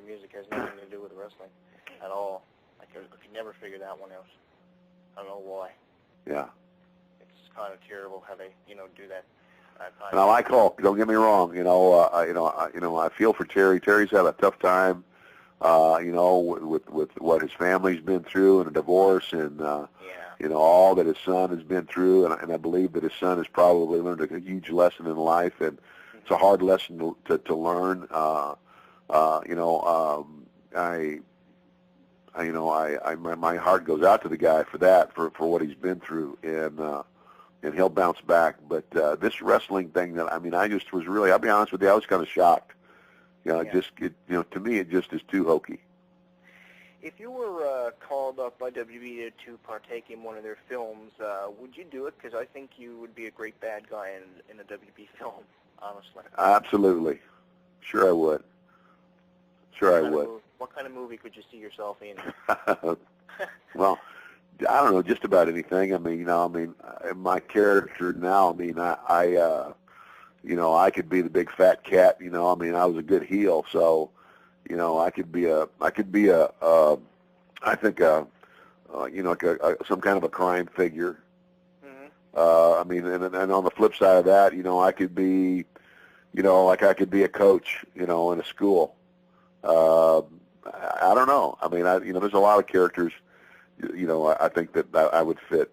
music has nothing to do with wrestling at all. I could never figure that one out. I don't know why. Yeah. It's kind of terrible how they, do that. And I like Hulk. Don't get me wrong. I feel for Terry. Terry's had a tough time. With what his family's been through and a divorce and all that his son has been through, and I believe that his son has probably learned a huge lesson in life, and it's a hard lesson to learn. My heart goes out to the guy for that, for what he's been through, and he'll bounce back. But this wrestling thing I just was really, I'll be honest with you, I was kind of shocked. To me, it just is too hokey. If you were called up by WB to partake in one of their films, would you do it? Because I think you would be a great bad guy in a WB film, honestly. Absolutely. Sure I would. What kind of movie could you see yourself in? Well, I don't know, just about anything. My character now, I could be the big fat cat. I was a good heel, so, I could be some kind of a crime figure. Mm-hmm. And on the flip side of that, I could be, I could be a coach, in a school. I don't know. There's a lot of characters, I think that I would fit.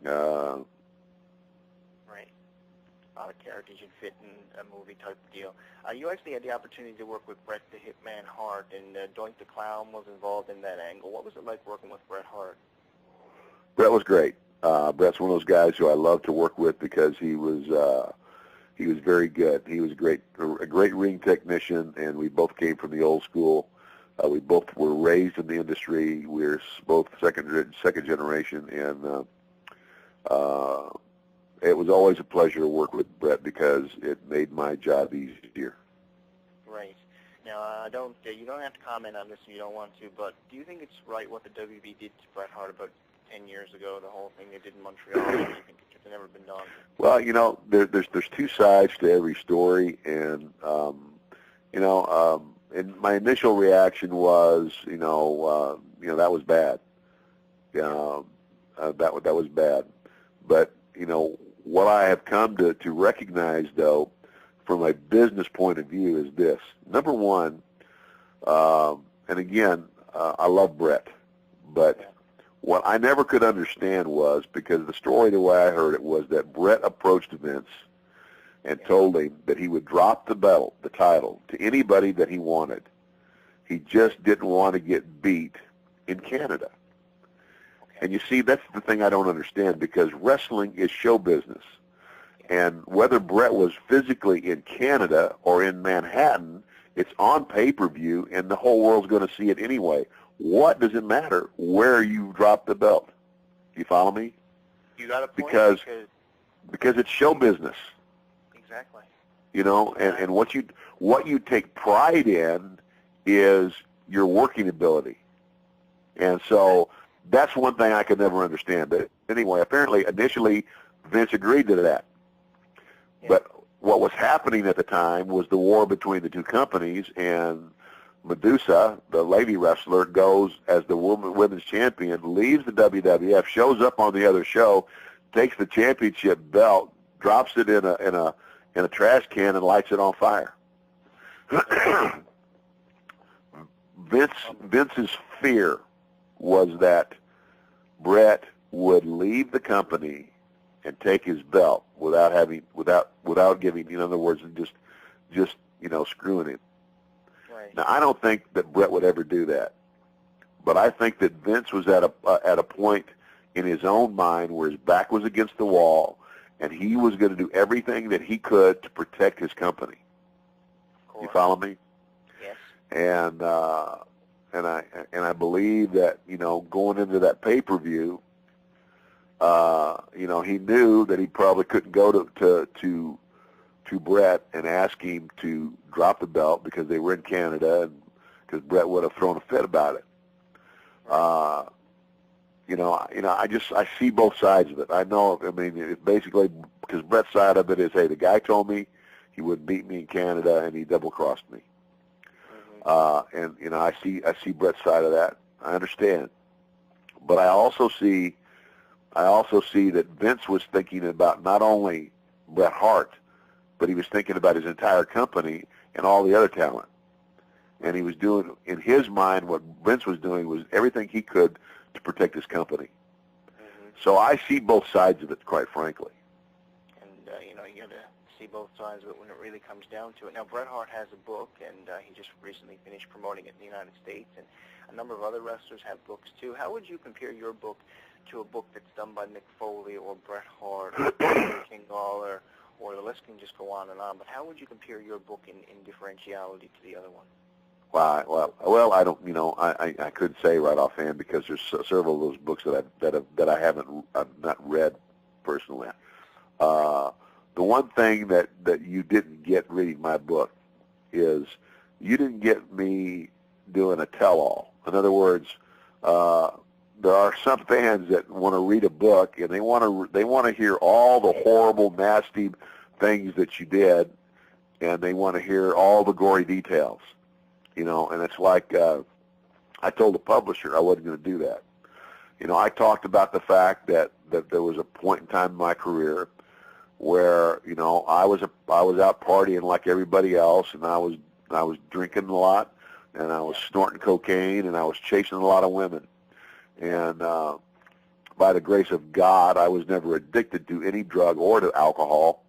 Right. A lot of characters you'd fit in a movie type of deal. You actually had the opportunity to work with Bret the Hitman Hart, and Doink the Clown was involved in that angle. What was it like working with Bret Hart? Bret was great. Bret's one of those guys who I love to work with because he was very good. He was a great ring technician, and we both came from the old school. We both were raised in the industry. We're both second generation, and it was always a pleasure to work with Bret because it made my job easier. Right. Now, you don't have to comment on this if you don't want to, but do you think it's right what the WB did to Bret Hart about 10 years ago, the whole thing they did in Montreal? Do you think it's never been done? Well, there's two sides to every story, and and my initial reaction was, that was bad. That was bad. But what I have come to recognize, though, from a business point of view, is this: number one, and again, I love Bret, but what I never could understand was, because the story, the way I heard it, was that Bret approached Vince and told him that he would drop the title, to anybody that he wanted. He just didn't want to get beat in Canada. And you see, that's the thing I don't understand, because wrestling is show business. And whether Bret was physically in Canada or in Manhattan, it's on pay-per-view, and the whole world's going to see it anyway. What does it matter where you drop the belt? Do you follow me? You got a point. Because it's show business. Exactly. And what you take pride in is your working ability. And so that's one thing I could never understand. But anyway, apparently initially Vince agreed to that. Yeah. But what was happening at the time was the war between the two companies, and Medusa, the lady wrestler, goes as the women's champion, leaves the WWF, shows up on the other show, takes the championship belt, drops it in a trash can, and lights it on fire. Vince's fear was that Bret would leave the company and take his belt without giving, in other words, just screwing him. Right. Now, I don't think that Bret would ever do that, but I think that Vince was at a point in his own mind where his back was against the wall, and he was going to do everything that he could to protect his company. You follow me? Yes. And I believe that going into that pay-per-view, he knew that he probably couldn't go to Bret and ask him to drop the belt because they were in Canada, and because Bret would have thrown a fit about it. I see both sides of it. I know, it's basically, because Bret's side of it is, hey, the guy told me he would beat me in Canada, and he double-crossed me. And I see Brett's side of that. I understand, but I also see that Vince was thinking about not only Bret Hart, but he was thinking about his entire company and all the other talent. And he was doing, in his mind, what Vince was doing was everything he could to protect his company. Mm-hmm. So I see both sides of it, quite frankly. And, you got to see both sides of it when it really comes down to it. Now, Bret Hart has a book, and he just recently finished promoting it in the United States, and a number of other wrestlers have books, too. How would you compare your book to a book that's done by Mick Foley or Bret Hart or King Lawler, or the list can just go on and on, but how would you compare your book in differentiality to the other one? Well, I don't, I couldn't say right offhand because there's several of those books that I haven't not read personally. The one thing that you didn't get reading my book is you didn't get me doing a tell-all. In other words, there are some fans that want to read a book and they want to hear all the horrible, nasty things that you did, and they want to hear all the gory details. And it's like I told the publisher I wasn't going to do that. I talked about the fact that there was a point in time in my career where I was out partying like everybody else, and I was drinking a lot, and I was snorting cocaine, and I was chasing a lot of women. And by the grace of God, I was never addicted to any drug or to alcohol.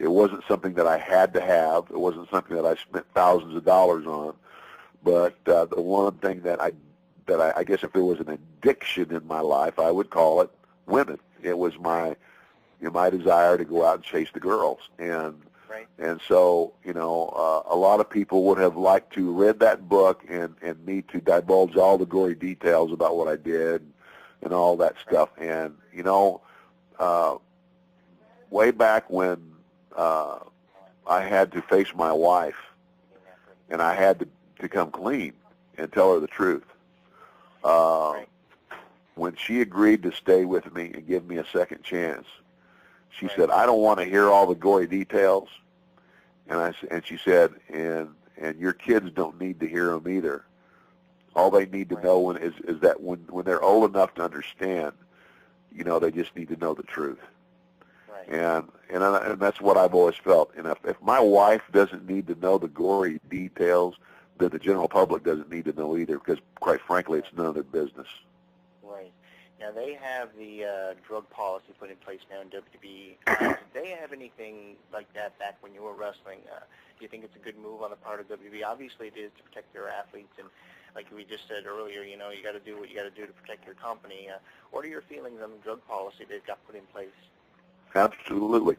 It wasn't something that I had to have. It wasn't something that I spent thousands of dollars on. But the one thing that I guess if there was an addiction in my life, I would call it women. It was my desire to go out and chase the girls. And right. And so, a lot of people would have liked to read that book and me to divulge all the gory details about what I did and all that stuff. And, way back when I had to face my wife and I had to come clean and tell her the truth. When she agreed to stay with me and give me a second chance, she said, I don't want to hear all the gory details. And she said, and your kids don't need to hear them either. All they need to know is that when they're old enough to understand, they just need to know the truth. Right. And that's what I've always felt. And if my wife doesn't need to know the gory details, then the general public doesn't need to know either, because quite frankly, it's none of their business. Right. Now, they have the drug policy put in place now in WWE. Did they have anything like that back when you were wrestling? Do you think it's a good move on the part of WWE? Obviously, it is to protect their athletes, and like we just said earlier, you got to do what you got to do to protect your company. What are your feelings on the drug policy they've got put in place? Absolutely.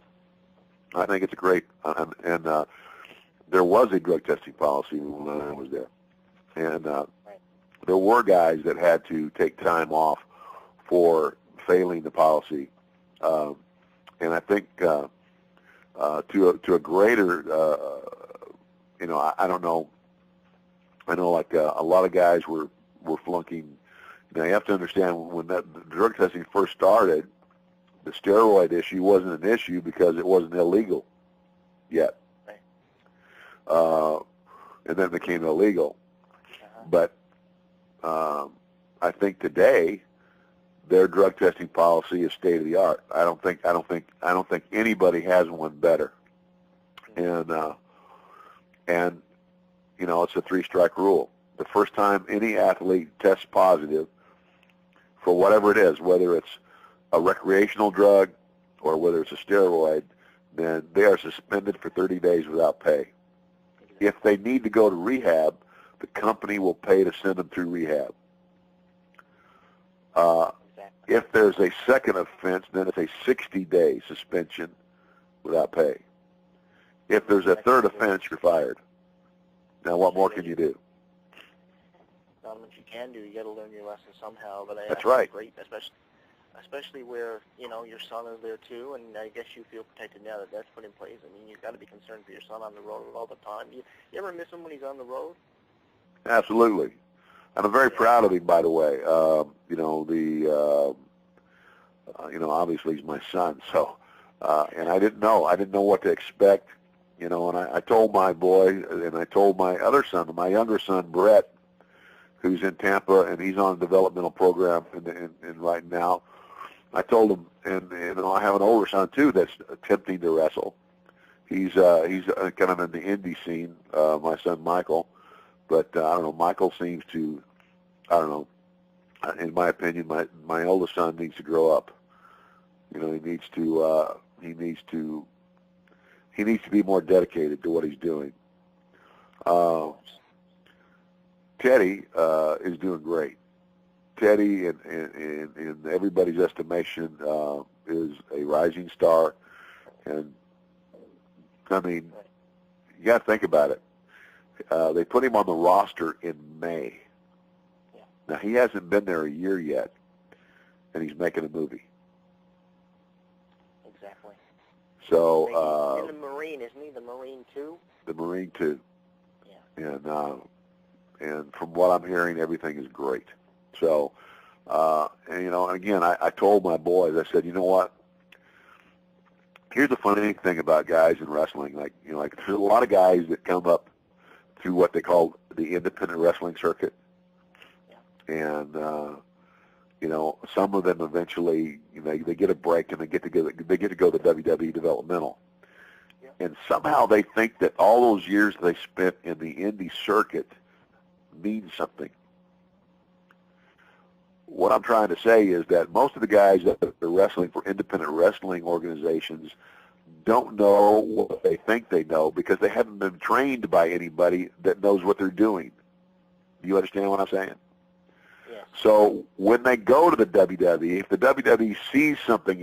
I think it's great. And there was a drug testing policy when I was there. And there were guys that had to take time off for failing the policy. And I think to a greater, I don't know. I know like a lot of guys were flunking. Now you have to understand when the drug testing first started, the steroid issue wasn't an issue because it wasn't illegal yet. Right. And then it became illegal. But I think today their drug testing policy is state of the art. I don't think anybody has one better. And it's a 3-strike rule. The first time any athlete tests positive for whatever it is, whether it's a recreational drug or whether it's a steroid, then they are suspended for 30 days without pay. If they need to go to rehab, the company will pay to send them through rehab. If there's a second offense, then it's a 60-day suspension without pay. If there's a third offense, you're fired. Now, what more can you do? Not much you can do. You got to learn your lesson somehow. But That's right. Great, especially where your son is there too, and I guess you feel protected now that that's put in place. I mean, you've got to be concerned for your son on the road all the time. You ever miss him when he's on the road? Absolutely. And I'm very proud of him, by the way. Obviously he's my son, so and I didn't know what to expect You know, and I told my boy, and I told my other son, my younger son, Brett, who's in Tampa, and he's on a developmental program in right now. I told him, and you know, I have an older son too that's attempting to wrestle. He's kind of in the indie scene, my son Michael, but I don't know. Michael seems to, I don't know. In my opinion, my oldest son needs to grow up. You know, he needs to be more dedicated to what he's doing. Teddy is doing great. Teddy, in everybody's estimation, is a rising star. And, I mean, you got to think about it. They put him on the roster in May. Yeah. Now, he hasn't been there a year yet, and he's making a movie. Exactly. So, in the Marine, isn't he? The Marine 2? The Marine 2. Yeah. And from what I'm hearing, everything is great. So, and, you know, and again, I told my boys, I said, you know what? Here's the funny thing about guys in wrestling. Like, you know, like there's a lot of guys that come up through what they call the independent wrestling circuit. Yeah. And, you know, some of them eventually, you know, they get a break and they get to go to the WWE developmental. Yeah. And somehow they think that all those years they spent in the indie circuit means something. What I'm trying to say is that most of the guys that are wrestling for independent wrestling organizations don't know what they think they know because they haven't been trained by anybody that knows what they're doing. Do you understand what I'm saying? Yes. So when they go to the WWE, if the WWE sees something